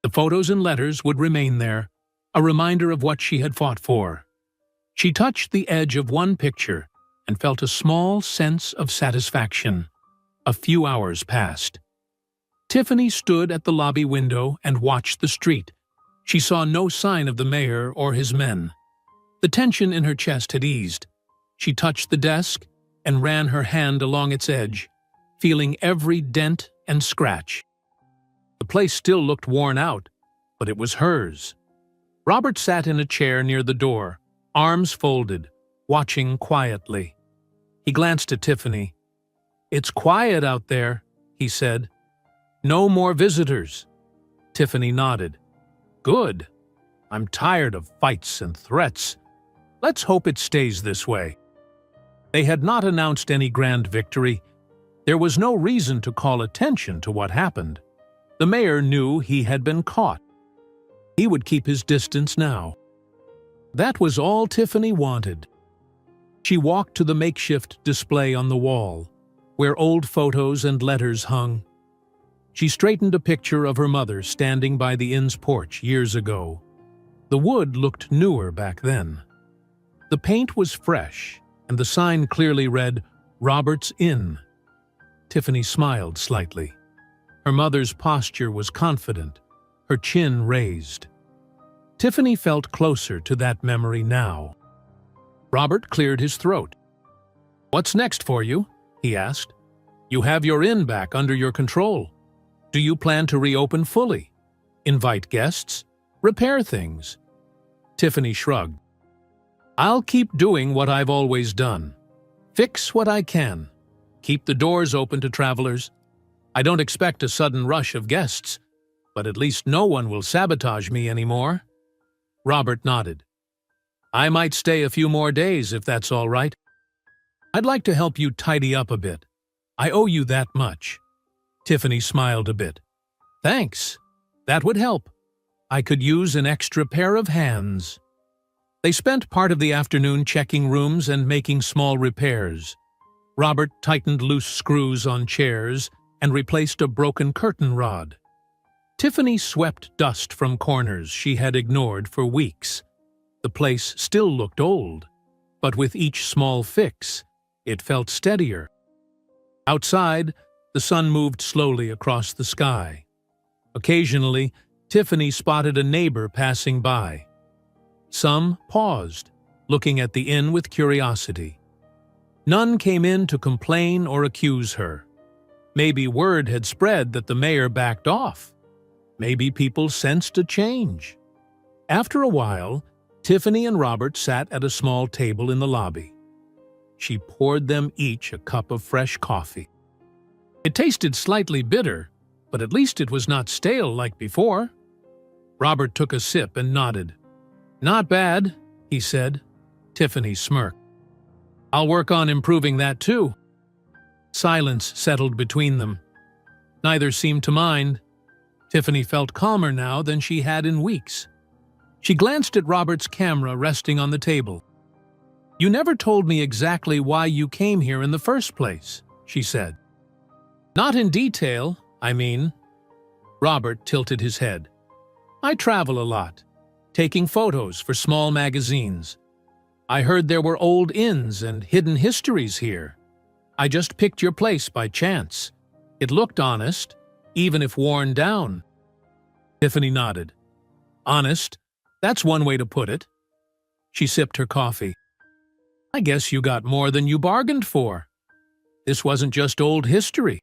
The photos and letters would remain there, a reminder of what she had fought for. She touched the edge of one picture and felt a small sense of satisfaction. A few hours passed. Tiffany stood at the lobby window and watched the street. She saw no sign of the mayor or his men. The tension in her chest had eased. She touched the desk and ran her hand along its edge, feeling every dent and scratch. The place still looked worn out, but it was hers. Robert sat in a chair near the door, arms folded, watching quietly. He glanced at Tiffany. "It's quiet out there," he said. "No more visitors." Tiffany nodded. "Good. I'm tired of fights and threats. Let's hope it stays this way." They had not announced any grand victory. There was no reason to call attention to what happened. The mayor knew he had been caught. He would keep his distance now. That was all Tiffany wanted. She walked to the makeshift display on the wall, where old photos and letters hung. She straightened a picture of her mother standing by the inn's porch years ago. The wood looked newer back then. The paint was fresh, and the sign clearly read, "Robert's Inn." Tiffany smiled slightly. Her mother's posture was confident, her chin raised. Tiffany felt closer to that memory now. Robert cleared his throat. "What's next for you?" he asked. You have your inn back under your control. Do you plan to reopen fully? Invite guests? Repair things? Tiffany shrugged. I'll keep doing what I've always done. Fix what I can. Keep the doors open to travelers. I don't expect a sudden rush of guests, but at least no one will sabotage me anymore. Robert nodded. I might stay a few more days if that's all right. I'd like to help you tidy up a bit. I owe you that much. Tiffany smiled a bit. Thanks. That would help. I could use an extra pair of hands. They spent part of the afternoon checking rooms and making small repairs. Robert tightened loose screws on chairs and replaced a broken curtain rod. Tiffany swept dust from corners she had ignored for weeks. The place still looked old, but with each small fix, it felt steadier. Outside, the sun moved slowly across the sky. Occasionally, Tiffany spotted a neighbor passing by. Some paused, looking at the inn with curiosity. None came in to complain or accuse her. Maybe word had spread that the mayor backed off. Maybe people sensed a change. After a while, Tiffany and Robert sat at a small table in the lobby. She poured them each a cup of fresh coffee. It tasted slightly bitter, but at least it was not stale like before. Robert took a sip and nodded. Not bad, he said. Tiffany smirked. I'll work on improving that too. Silence settled between them. Neither seemed to mind. Tiffany felt calmer now than she had in weeks. She glanced at Robert's camera resting on the table. You never told me exactly why you came here in the first place, she said. Not in detail, I mean. Robert tilted his head. I travel a lot, taking photos for small magazines. I heard there were old inns and hidden histories here. I just picked your place by chance. It looked honest, even if worn down. Tiffany nodded. Honest? That's one way to put it. She sipped her coffee. I guess you got more than you bargained for. This wasn't just old history.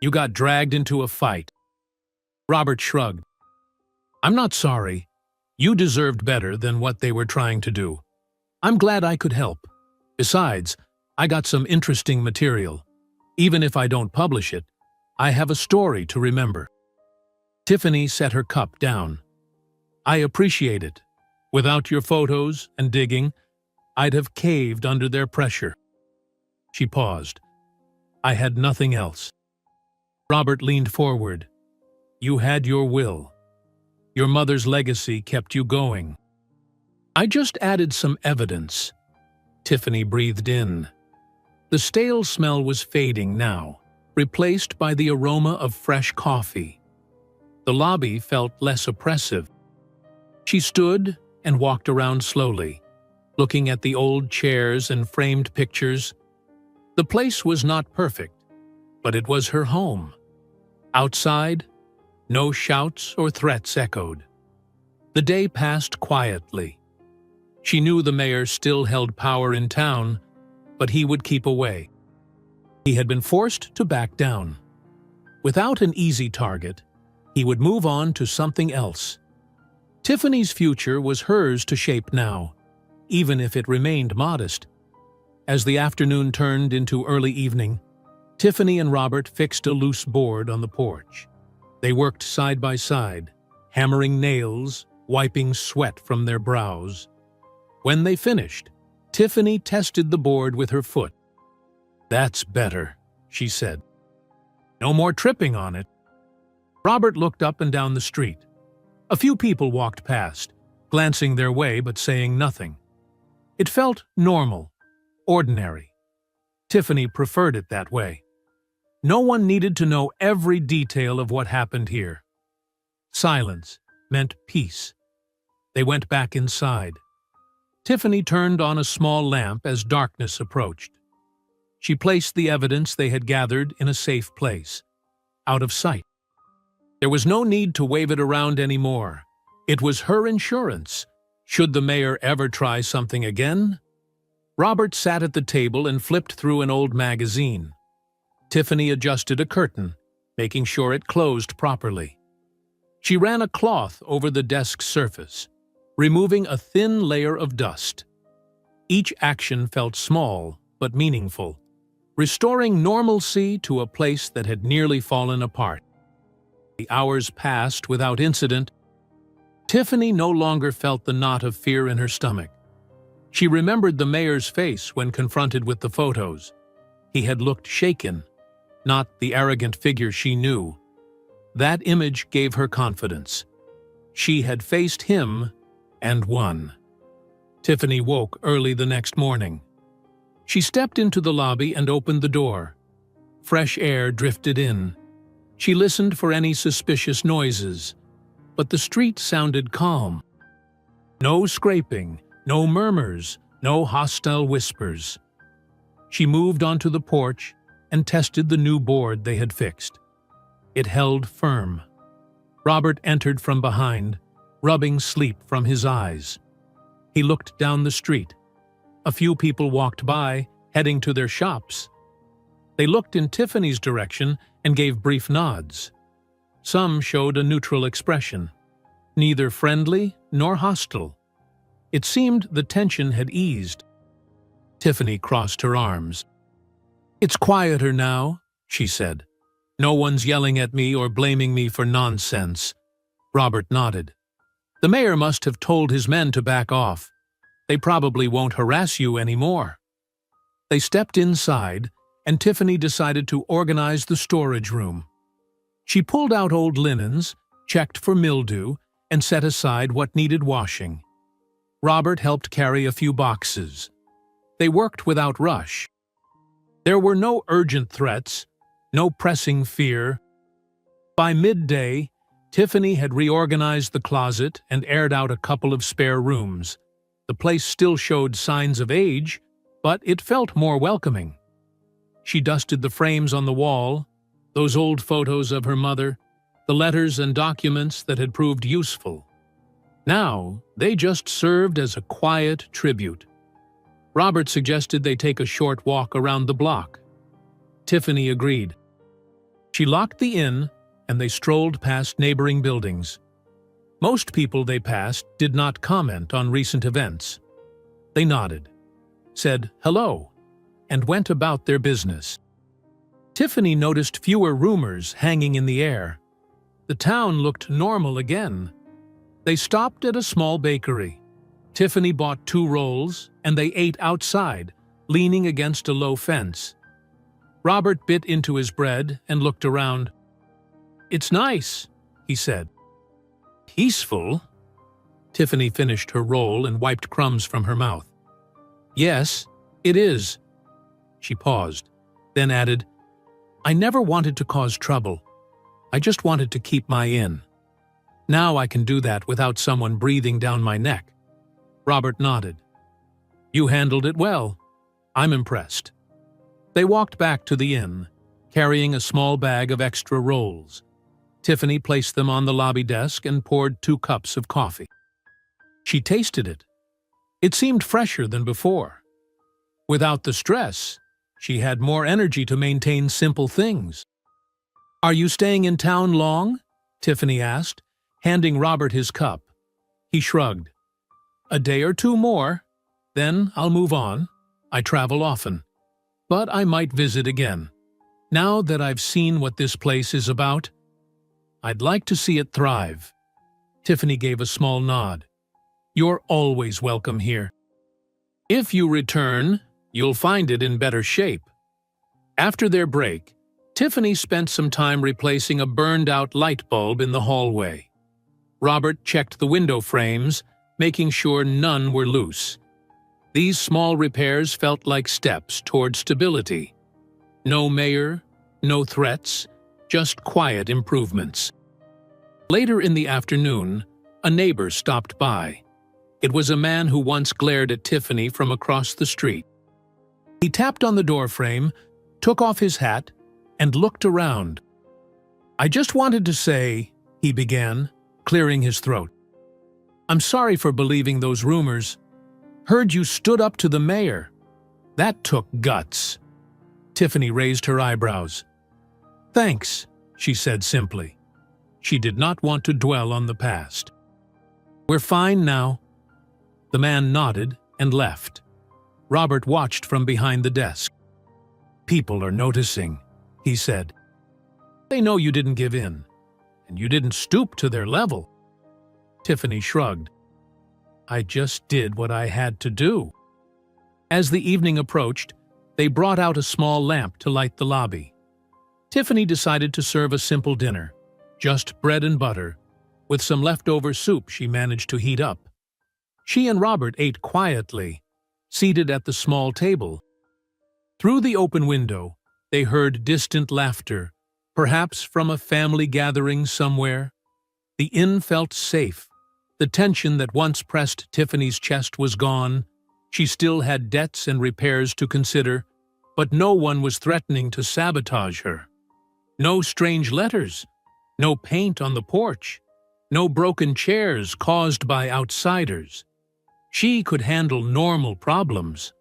You got dragged into a fight. Robert shrugged. I'm not sorry. You deserved better than what they were trying to do. I'm glad I could help. Besides, I got some interesting material. Even if I don't publish it, I have a story to remember. Tiffany set her cup down. I appreciate it. Without your photos and digging, I'd have caved under their pressure. She paused. I had nothing else. Robert leaned forward. You had your will. Your mother's legacy kept you going. I just added some evidence. Tiffany breathed in. The stale smell was fading now, replaced by the aroma of fresh coffee. The lobby felt less oppressive. She stood and walked around slowly, looking at the old chairs and framed pictures. The place was not perfect, but it was her home. Outside, no shouts or threats echoed. The day passed quietly. She knew the mayor still held power in town, but he would keep away. He had been forced to back down. Without an easy target, he would move on to something else. Tiffany's future was hers to shape now, even if it remained modest. As the afternoon turned into early evening, Tiffany and Robert fixed a loose board on the porch. They worked side by side, hammering nails, wiping sweat from their brows. When they finished, Tiffany tested the board with her foot. That's better, she said. No more tripping on it. Robert looked up and down the street. A few people walked past, glancing their way but saying nothing. It felt normal, ordinary. Tiffany preferred it that way. No one needed to know every detail of what happened here. Silence meant peace. They went back inside. Tiffany turned on a small lamp as darkness approached. She placed the evidence they had gathered in a safe place, out of sight. There was no need to wave it around anymore. It was her insurance. Should the mayor ever try something again? Robert sat at the table and flipped through an old magazine. Tiffany adjusted a curtain, making sure it closed properly. She ran a cloth over the desk's surface, removing a thin layer of dust. Each action felt small but meaningful, restoring normalcy to a place that had nearly fallen apart. The hours passed without incident. Tiffany no longer felt the knot of fear in her stomach. She remembered the mayor's face when confronted with the photos. He had looked shaken, not the arrogant figure she knew. That image gave her confidence. She had faced him and won. Tiffany woke early the next morning. She stepped into the lobby and opened the door. Fresh air drifted in. She listened for any suspicious noises, but the street sounded calm. No scraping, no murmurs, no hostile whispers. She moved onto the porch and tested the new board they had fixed. It held firm. Robert entered from behind, rubbing sleep from his eyes. He looked down the street. A few people walked by, heading to their shops. They looked in Tiffany's direction and gave brief nods. Some showed a neutral expression, neither friendly nor hostile. It seemed the tension had eased. Tiffany crossed her arms. "It's quieter now," she said. "No one's yelling at me or blaming me for nonsense." Robert nodded. "The mayor must have told his men to back off. They probably won't harass you anymore." They stepped inside, and Tiffany decided to organize the storage room. She pulled out old linens, checked for mildew, and set aside what needed washing. Robert helped carry a few boxes. They worked without rush. There were no urgent threats, no pressing fear. By midday, Tiffany had reorganized the closet and aired out a couple of spare rooms. The place still showed signs of age, but it felt more welcoming. She dusted the frames on the wall, those old photos of her mother, the letters and documents that had proved useful. Now, they just served as a quiet tribute. Robert suggested they take a short walk around the block. Tiffany agreed. She locked the inn, and they strolled past neighboring buildings. Most people they passed did not comment on recent events. They nodded, said hello, and went about their business. Tiffany noticed fewer rumors hanging in the air. The town looked normal again. They stopped at a small bakery. Tiffany bought 2 rolls, and they ate outside, leaning against a low fence. Robert bit into his bread and looked around. "It's nice," he said. "Peaceful?" Tiffany finished her roll and wiped crumbs from her mouth. "Yes, it is." She paused, then added, "I never wanted to cause trouble. I just wanted to keep my inn. Now I can do that without someone breathing down my neck." Robert nodded. "You handled it well. I'm impressed." They walked back to the inn, carrying a small bag of extra rolls. Tiffany placed them on the lobby desk and poured 2 cups of coffee. She tasted it. It seemed fresher than before. Without the stress, she had more energy to maintain simple things. "Are you staying in town long?" Tiffany asked, handing Robert his cup. He shrugged. "A day or 2 more, then I'll move on. I travel often. But I might visit again. Now that I've seen what this place is about, I'd like to see it thrive." Tiffany gave a small nod. "You're always welcome here. If you return, you'll find it in better shape." After their break, Tiffany spent some time replacing a burned-out light bulb in the hallway. Robert checked the window frames, making sure none were loose. These small repairs felt like steps toward stability. No mayor, no threats, just quiet improvements. Later in the afternoon, a neighbor stopped by. It was a man who once glared at Tiffany from across the street. He tapped on the doorframe, took off his hat, and looked around. "I just wanted to say," he began, clearing his throat. "I'm sorry for believing those rumors. Heard you stood up to the mayor. That took guts." Tiffany raised her eyebrows. "Thanks," she said simply. She did not want to dwell on the past. "We're fine now." The man nodded and left. Robert watched from behind the desk. "People are noticing," he said. "They know you didn't give in, and you didn't stoop to their level." Tiffany shrugged. "I just did what I had to do." As the evening approached, they brought out a small lamp to light the lobby. Tiffany decided to serve a simple dinner, just bread and butter, with some leftover soup she managed to heat up. She and Robert ate quietly, seated at the small table. Through the open window, they heard distant laughter, perhaps from a family gathering somewhere. The inn felt safe. The tension that once pressed Tiffany's chest was gone. She still had debts and repairs to consider, but no one was threatening to sabotage her. No strange letters, no paint on the porch, no broken chairs caused by outsiders. She could handle normal problems.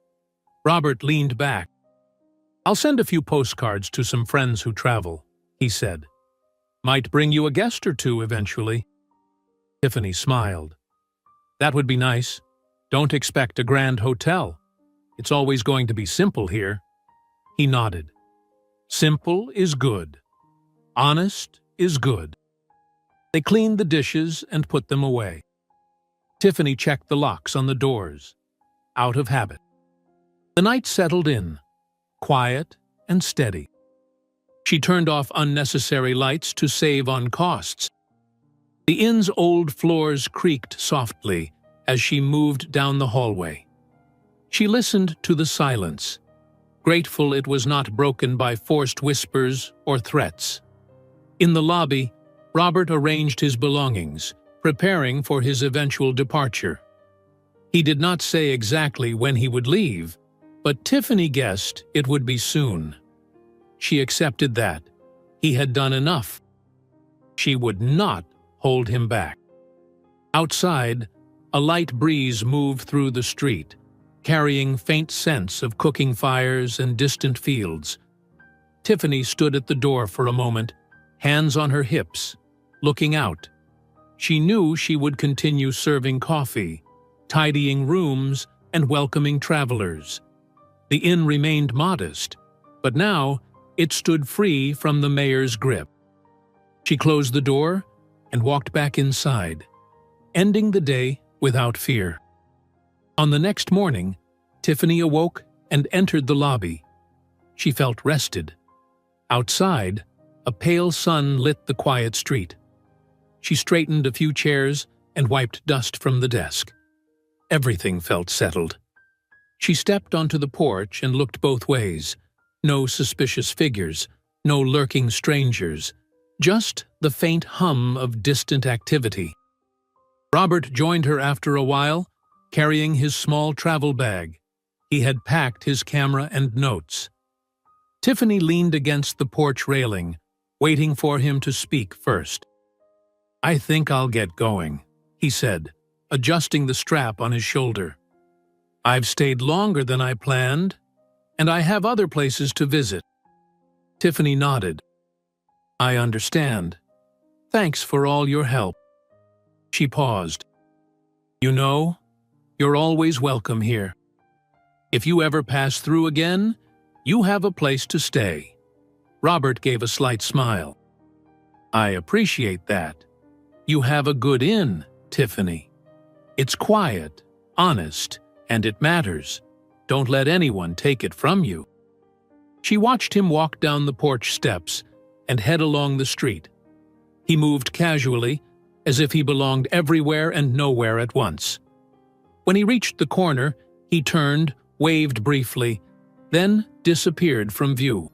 Robert leaned back. "I'll send a few postcards to some friends who travel," he said. "Might bring you a guest or two eventually." Tiffany smiled. "That would be nice. Don't expect a grand hotel. It's always going to be simple here." He nodded. "Simple is good. Honest is good." They cleaned the dishes and put them away. Tiffany checked the locks on the doors, out of habit. The night settled in, quiet and steady. She turned off unnecessary lights to save on costs. The inn's old floors creaked softly as she moved down the hallway. She listened to the silence, grateful it was not broken by forced whispers or threats. In the lobby, Robert arranged his belongings, preparing for his eventual departure. He did not say exactly when he would leave, but Tiffany guessed it would be soon. She accepted that. He had done enough. She would not hold him back. Outside, a light breeze moved through the street, carrying faint scents of cooking fires and distant fields. Tiffany stood at the door for a moment, hands on her hips, looking out. She knew she would continue serving coffee, tidying rooms, and welcoming travelers. The inn remained modest, but now it stood free from the mayor's grip. She closed the door and walked back inside, ending the day without fear. On the next morning, Tiffany awoke and entered the lobby. She felt rested. Outside, a pale sun lit the quiet street. She straightened a few chairs and wiped dust from the desk. Everything felt settled. She stepped onto the porch and looked both ways. No suspicious figures, no lurking strangers, just the faint hum of distant activity. Robert joined her after a while, carrying his small travel bag. He had packed his camera and notes. Tiffany leaned against the porch railing, waiting for him to speak first. "I think I'll get going," he said, adjusting the strap on his shoulder. "I've stayed longer than I planned, and I have other places to visit." Tiffany nodded. "I understand. Thanks for all your help." She paused. "You know, you're always welcome here. If you ever pass through again, you have a place to stay." Robert gave a slight smile. "I appreciate that. You have a good inn, Tiffany. It's quiet, honest, and it matters. Don't let anyone take it from you." She watched him walk down the porch steps and head along the street. He moved casually, as if he belonged everywhere and nowhere at once. When he reached the corner, he turned, waved briefly, then disappeared from view.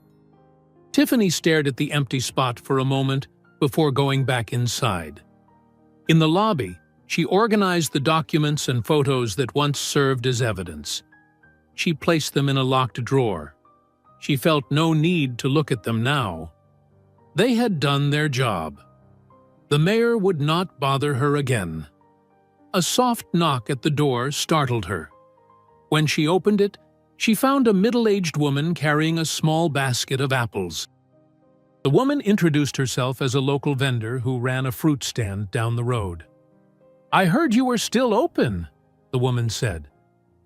Tiffany stared at the empty spot for a moment before going back inside. In the lobby, she organized the documents and photos that once served as evidence. She placed them in a locked drawer. She felt no need to look at them now. They had done their job. The mayor would not bother her again. A soft knock at the door startled her. When she opened it, She found a middle-aged woman carrying a small basket of apples. The woman introduced herself as a local vendor who ran a fruit stand down the road. "I heard you were still open," the woman said.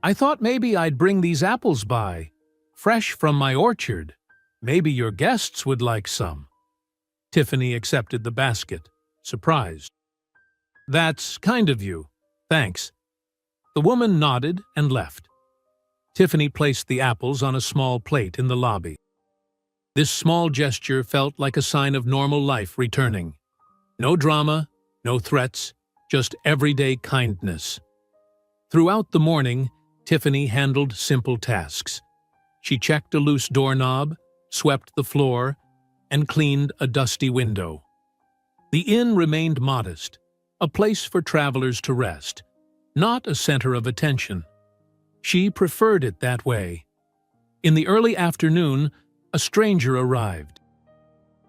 "I thought maybe I'd bring these apples by, fresh from my orchard. Maybe your guests would like some." Tiffany accepted the basket, surprised. "That's kind of you. Thanks." The woman nodded and left. Tiffany placed the apples on a small plate in the lobby. This small gesture felt like a sign of normal life returning. No drama, no threats, just everyday kindness. Throughout the morning, Tiffany handled simple tasks. She checked a loose doorknob, swept the floor, and cleaned a dusty window. The inn remained modest, a place for travelers to rest, not a center of attention. She preferred it that way. In the early afternoon, a stranger arrived.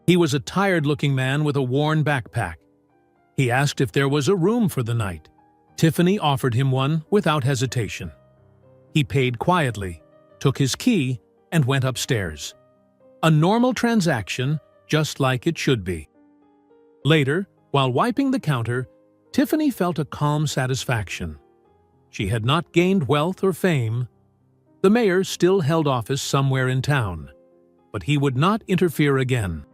He was a tired-looking man with a worn backpack. He asked if there was a room for the night. Tiffany offered him one without hesitation. He paid quietly, took his key, and went upstairs. A normal transaction, just like it should be. Later, while wiping the counter, Tiffany felt a calm satisfaction. She had not gained wealth or fame. The mayor still held office somewhere in town, but he would not interfere again.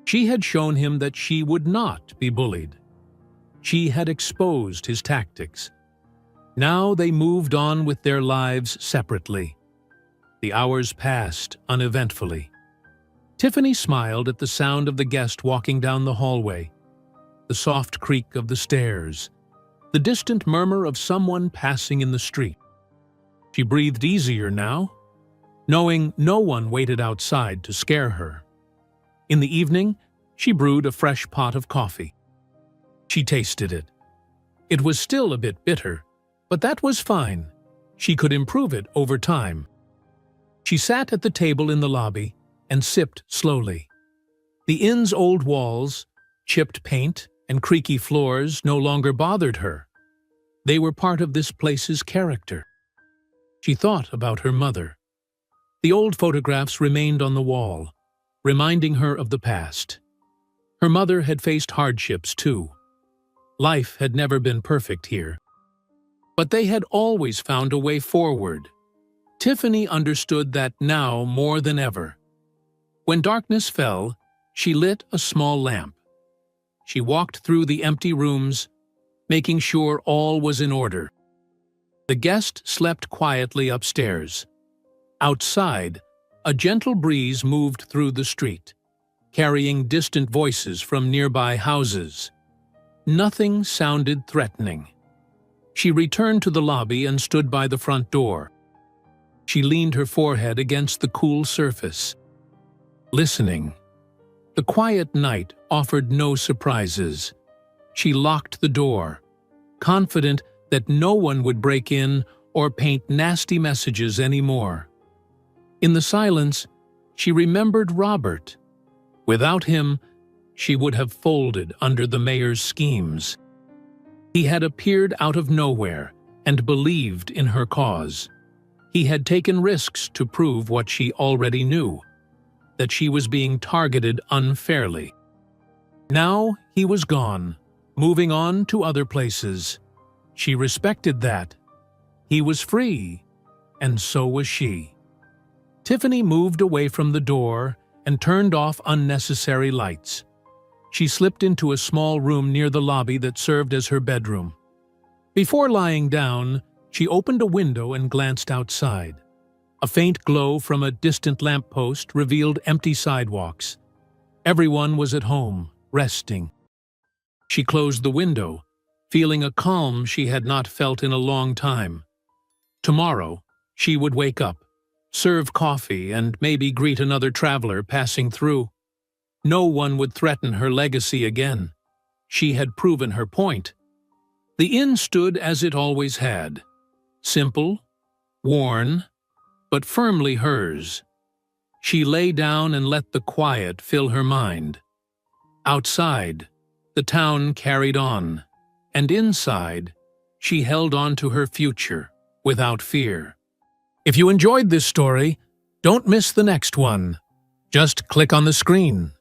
She had shown him that she would not be bullied. She had exposed his tactics. Now they moved on with their lives separately. The hours passed uneventfully. Tiffany smiled at the sound of the guest walking down the hallway, the soft creak of the stairs, the distant murmur of someone passing in the street. She breathed easier now, knowing no one waited outside to scare her. In the evening, she brewed a fresh pot of coffee. She tasted it. It was still a bit bitter, but that was fine. She could improve it over time. She sat at the table in the lobby and sipped slowly. The inn's old walls, chipped paint, and creaky floors no longer bothered her. They were part of this place's character. She thought about her mother. The old photographs remained on the wall, reminding her of the past. Her mother had faced hardships too. Life had never been perfect here. But they had always found a way forward. Tiffany understood that now more than ever. When darkness fell, she lit a small lamp. She walked through the empty rooms, making sure all was in order. The guest slept quietly upstairs. Outside, a gentle breeze moved through the street, carrying distant voices from nearby houses. Nothing sounded threatening. She returned to the lobby and stood by the front door. She leaned her forehead against the cool surface, listening. The quiet night offered no surprises. She locked the door, confident that no one would break in or paint nasty messages anymore. In the silence, she remembered Robert. Without him, she would have folded under the mayor's schemes. He had appeared out of nowhere and believed in her cause. He had taken risks to prove what she already knew, that she was being targeted unfairly. Now he was gone, moving on to other places. She respected that. He was free, and so was she. Tiffany moved away from the door and turned off unnecessary lights. She slipped into a small room near the lobby that served as her bedroom. Before lying down, she opened a window and glanced outside. A faint glow from a distant lamppost revealed empty sidewalks. Everyone was at home, resting. She closed the window, feeling a calm she had not felt in a long time. Tomorrow, she would wake up, serve coffee, and maybe greet another traveler passing through. No one would threaten her legacy again. She had proven her point. The inn stood as it always had. Simple, worn, but firmly hers. She lay down and let the quiet fill her mind. Outside, the town carried on, and inside, she held on to her future without fear. If you enjoyed this story, don't miss the next one. Just click on the screen.